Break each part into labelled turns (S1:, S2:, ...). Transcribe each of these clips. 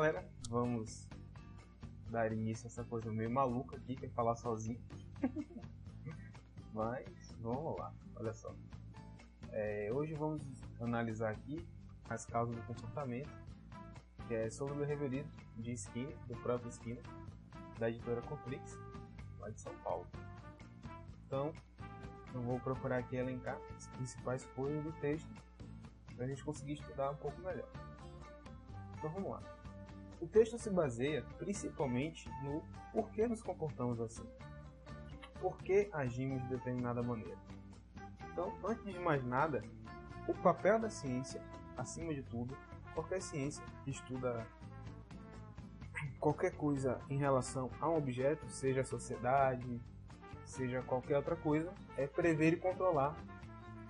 S1: galera, vamos dar início a essa coisa meio maluca aqui, que é falar sozinho. Mas vamos lá, olha só. Hoje vamos analisar aqui as causas do comportamento, que é sobre o behaviorismo de Skinner, do próprio Skinner, da editora Conflix, lá de São Paulo. Então, eu vou procurar aqui elencar as principais coisas do texto para a gente conseguir estudar um pouco melhor. Então vamos lá. O texto se baseia principalmente no porquê nos comportamos assim. Por que agimos de determinada maneira. Então, antes de mais nada, o papel da ciência, acima de tudo, qualquer ciência que estuda qualquer coisa em relação a um objeto, seja a sociedade, seja qualquer outra coisa, é prever e controlar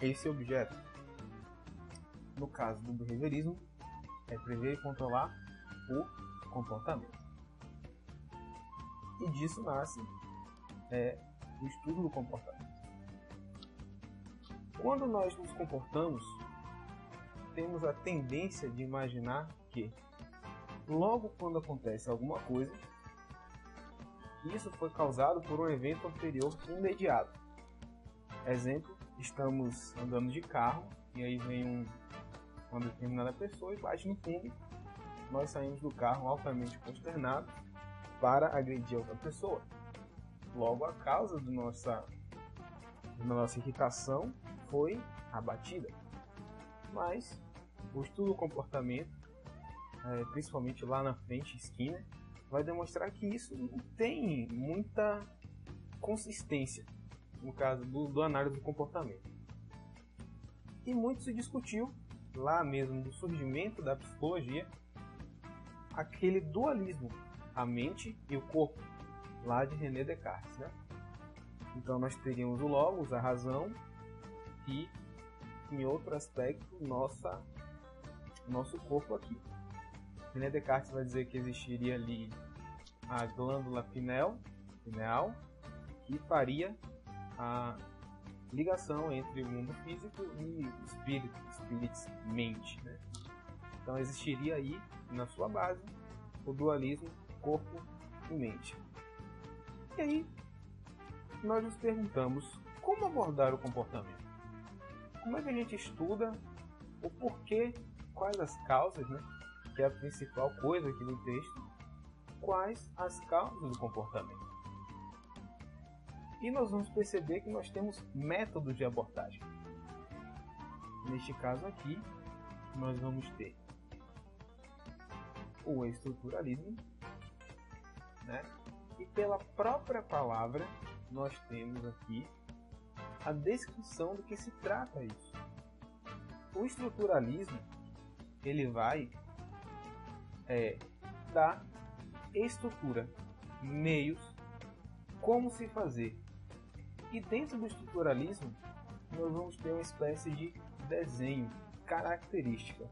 S1: esse objeto. No caso do behaviorismo, é prever e controlar o comportamento. E disso nasce o estudo do comportamento. Quando nós nos comportamos, temos a tendência de imaginar que, logo quando acontece alguma coisa, isso foi causado por um evento anterior imediato. Exemplo, estamos andando de carro e aí vem uma determinada pessoa e bate no fundo. Nós saímos do carro altamente consternados para agredir outra pessoa. Logo, a causa da nossa irritação foi a batida. Mas o estudo do comportamento, principalmente lá na frente, Skinner, vai demonstrar que isso não tem muita consistência no caso do análise do comportamento. E muito se discutiu, lá mesmo do surgimento da psicologia, aquele dualismo, a mente e o corpo, lá de René Descartes, né? Então nós teríamos o logos, a razão, e em outro aspecto, nosso corpo aqui. René Descartes vai dizer que existiria ali a glândula pineal, que faria a ligação entre o mundo físico e o espírito, mente, né? Então existiria aí, na sua base, o dualismo corpo e mente. E aí, nós nos perguntamos como abordar o comportamento. Como é que a gente estuda o porquê, quais as causas, né? Que é a principal coisa aqui no texto, quais as causas do comportamento. E nós vamos perceber que nós temos métodos de abordagem. Neste caso aqui, nós vamos ter o estruturalismo, né? E pela própria palavra, nós temos aqui a descrição do que se trata isso. O estruturalismo, ele vai dar estrutura, meios, como se fazer. E dentro do estruturalismo, nós vamos ter uma espécie de desenho, característica.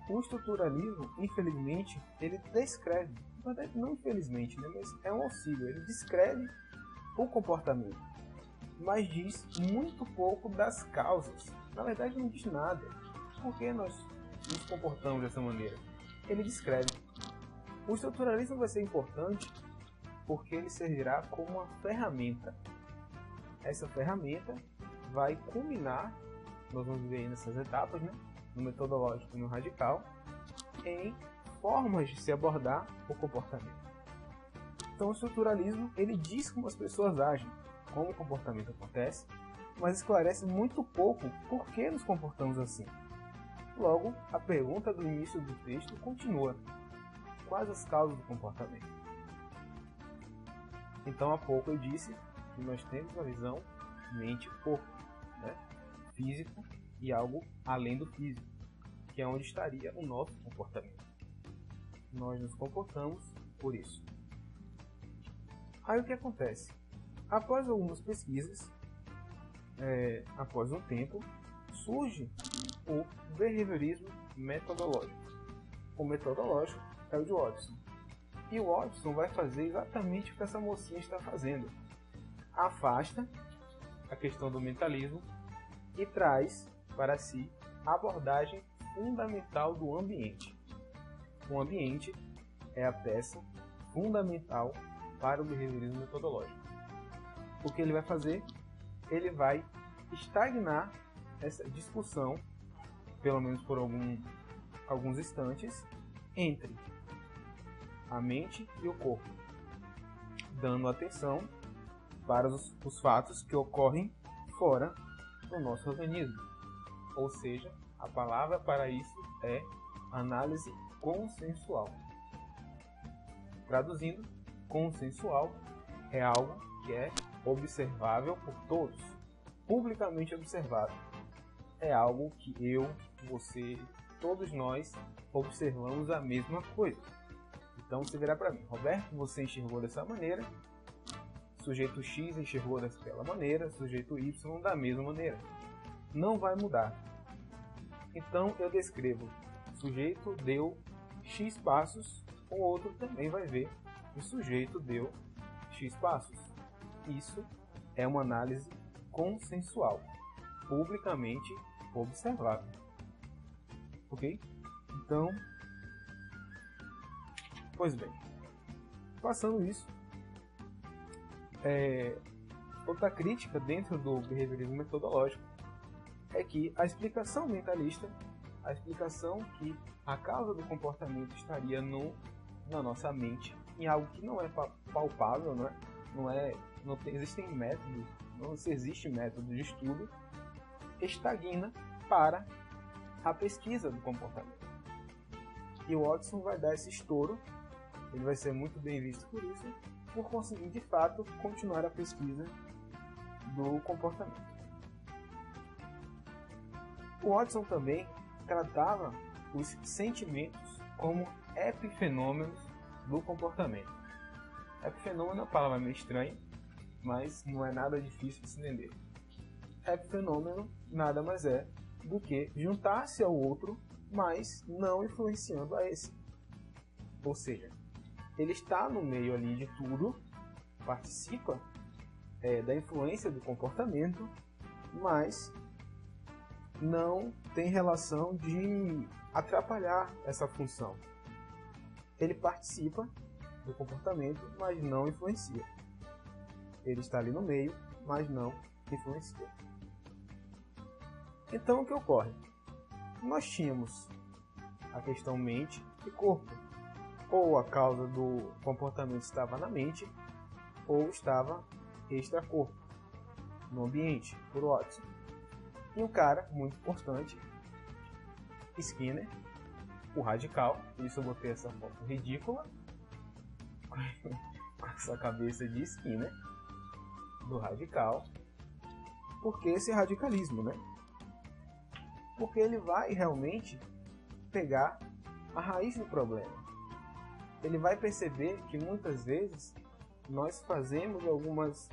S1: O estruturalismo, infelizmente, ele descreve, na verdade não infelizmente, né, mas é um auxílio, ele descreve o comportamento, mas diz muito pouco das causas. Na verdade não diz nada. Por que nós nos comportamos dessa maneira? Ele descreve. O estruturalismo vai ser importante porque ele servirá como uma ferramenta. Essa ferramenta vai culminar, nós vamos ver aí nessas etapas, né, no metodológico e no radical, em formas de se abordar o comportamento. Então o estruturalismo, ele diz como as pessoas agem, como o comportamento acontece, mas esclarece muito pouco por que nos comportamos assim. Logo, a pergunta do início do texto continua: quais as causas do comportamento? Então há pouco eu disse que nós temos a visão mente-corpo, né? Físico e algo além do físico, que é onde estaria o nosso comportamento. Nós nos comportamos por isso. Aí o que acontece? Após algumas pesquisas, após um tempo, surge o behaviorismo metodológico. O metodológico é o de Watson. E o Watson vai fazer exatamente o que essa mocinha está fazendo. Afasta a questão do mentalismo e traz para si a abordagem fundamental do ambiente. O ambiente é a peça fundamental para o behaviorismo metodológico. O que ele vai fazer? Ele vai estagnar essa discussão, pelo menos por alguns instantes, entre a mente e o corpo, dando atenção para os fatos que ocorrem fora do nosso organismo. Ou seja, a palavra para isso é análise consensual. Traduzindo, consensual é algo que é observável por todos, publicamente observável. É algo que eu, você, todos nós observamos a mesma coisa. Então você virá para mim: Roberto, você enxergou dessa maneira, sujeito X enxergou daquela maneira, sujeito Y da mesma maneira. Não vai mudar. Então eu descrevo: o sujeito deu X passos, o outro também vai ver que o sujeito deu X passos. Isso é uma análise consensual, publicamente observável. Ok? Então, pois bem, passando isso, outra crítica dentro do behaviorismo metodológico é que a explicação mentalista, a explicação que a causa do comportamento estaria na nossa mente, em algo que não é palpável, não existem métodos, não se existe método de estudo, estagna para a pesquisa do comportamento. E o Watson vai dar esse estouro, ele vai ser muito bem visto por isso, por conseguir de fato continuar a pesquisa do comportamento. O Watson também tratava os sentimentos como epifenômenos do comportamento. Epifenômeno é uma palavra meio estranha, mas não é nada difícil de se entender. Epifenômeno nada mais é do que juntar-se ao outro, mas não influenciando a esse. Ou seja, ele está no meio ali de tudo, participa da influência do comportamento, mas não tem relação de atrapalhar essa função. Ele participa do comportamento, mas não influencia. Ele está ali no meio, mas não influencia. Então o que ocorre? Nós tínhamos a questão mente e corpo. Ou a causa do comportamento estava na mente, ou estava extracorpo, no ambiente, por Watson. E um cara muito importante, Skinner, o radical, por isso eu botei essa foto ridícula, com essa cabeça de Skinner, do radical. Por que esse radicalismo, né? Porque ele vai realmente pegar a raiz do problema. Ele vai perceber que muitas vezes nós fazemos algumas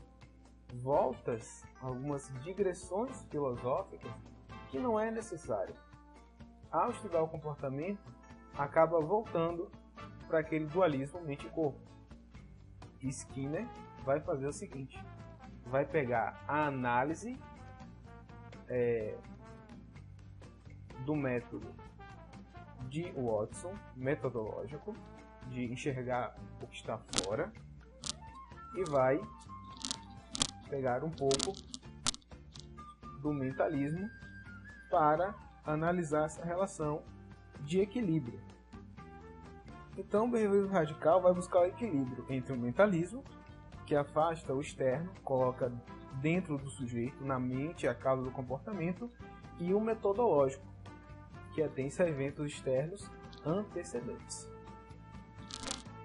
S1: voltas, algumas digressões filosóficas que não é necessário. Ao estudar o comportamento, acaba voltando para aquele dualismo mente-corpo. Skinner vai fazer o seguinte: vai pegar a análise do método de Watson, metodológico, de enxergar o que está fora, e vai pegar um pouco do mentalismo para analisar essa relação de equilíbrio. Então o behaviorismo radical vai buscar o equilíbrio entre o mentalismo, que afasta o externo, coloca dentro do sujeito, na mente, a causa do comportamento, e o metodológico, que atensa a eventos externos antecedentes.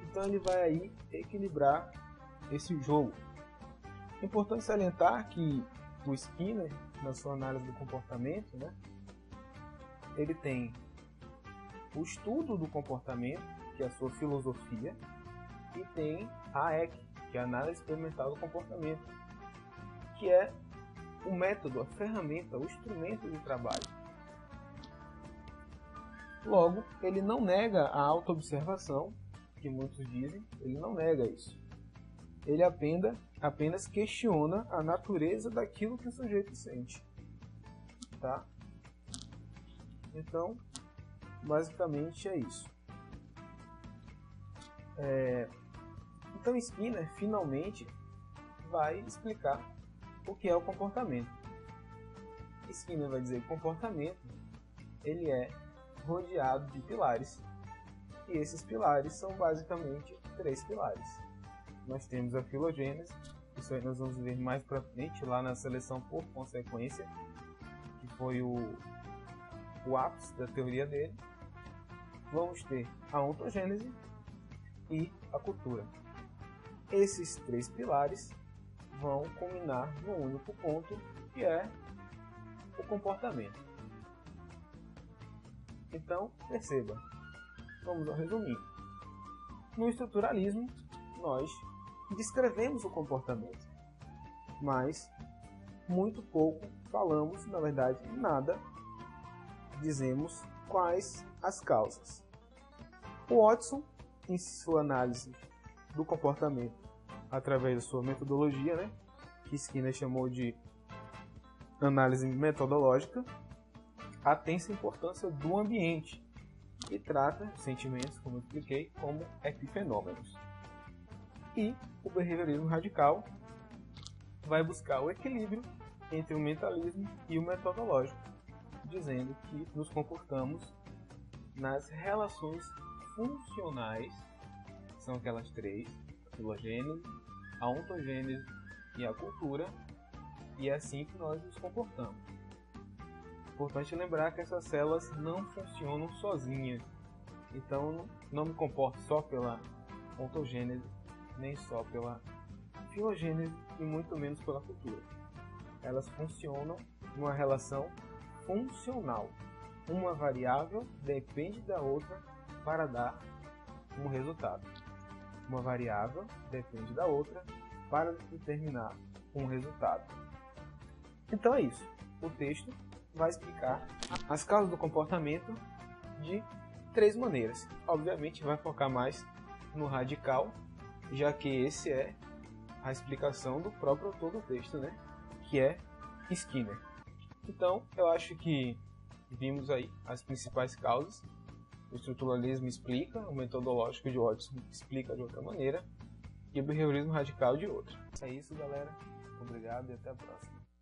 S1: Então ele vai aí equilibrar esse jogo. É importante salientar que o Skinner, na sua análise do comportamento, né, ele tem o estudo do comportamento, que é a sua filosofia, e tem a EC, que é a análise experimental do comportamento, que é o método, a ferramenta, o instrumento de trabalho. Logo, ele não nega a autoobservação, que muitos dizem, ele não nega isso. Ele apenas questiona a natureza daquilo que o sujeito sente. Tá? Então, basicamente é isso. Então Skinner finalmente vai explicar o que é o comportamento. Skinner vai dizer que o comportamento ele é rodeado de pilares, e esses pilares são basicamente 3 pilares. Nós temos a filogênese, isso aí nós vamos ver mais para frente lá na seleção por consequência, que foi o ápice da teoria dele. Vamos ter a ontogênese e a cultura. Esses 3 pilares vão culminar num único ponto, que é o comportamento. Então, perceba, vamos ao resuminho. No estruturalismo, nós descrevemos o comportamento, mas muito pouco falamos, na verdade, nada, dizemos quais as causas. O Watson, em sua análise do comportamento, através da sua metodologia, né, que Skinner chamou de análise metodológica, atenta à importância do ambiente e trata sentimentos, como eu expliquei, como epifenômenos. E o behaviorismo radical vai buscar o equilíbrio entre o mentalismo e o metodológico, dizendo que nos comportamos nas relações funcionais, que são aquelas 3, a filogênese, a ontogênese e a cultura, e é assim que nós nos comportamos. Importante lembrar que essas células não funcionam sozinhas, então não me comporto só pela ontogênese, nem só pela filogênese e muito menos pela cultura. Elas funcionam numa relação funcional. Uma variável depende da outra para dar um resultado. Uma variável depende da outra para determinar um resultado. Então é isso. O texto vai explicar as causas do comportamento de 3 maneiras. Obviamente vai focar mais no radical, já que esse é a explicação do próprio autor do texto, né? Que é Skinner. Então eu acho que vimos aí as principais causas. O estruturalismo explica, o metodológico de Watson explica de outra maneira, e o behaviorismo radical de outra. É isso, galera. Obrigado e até a próxima.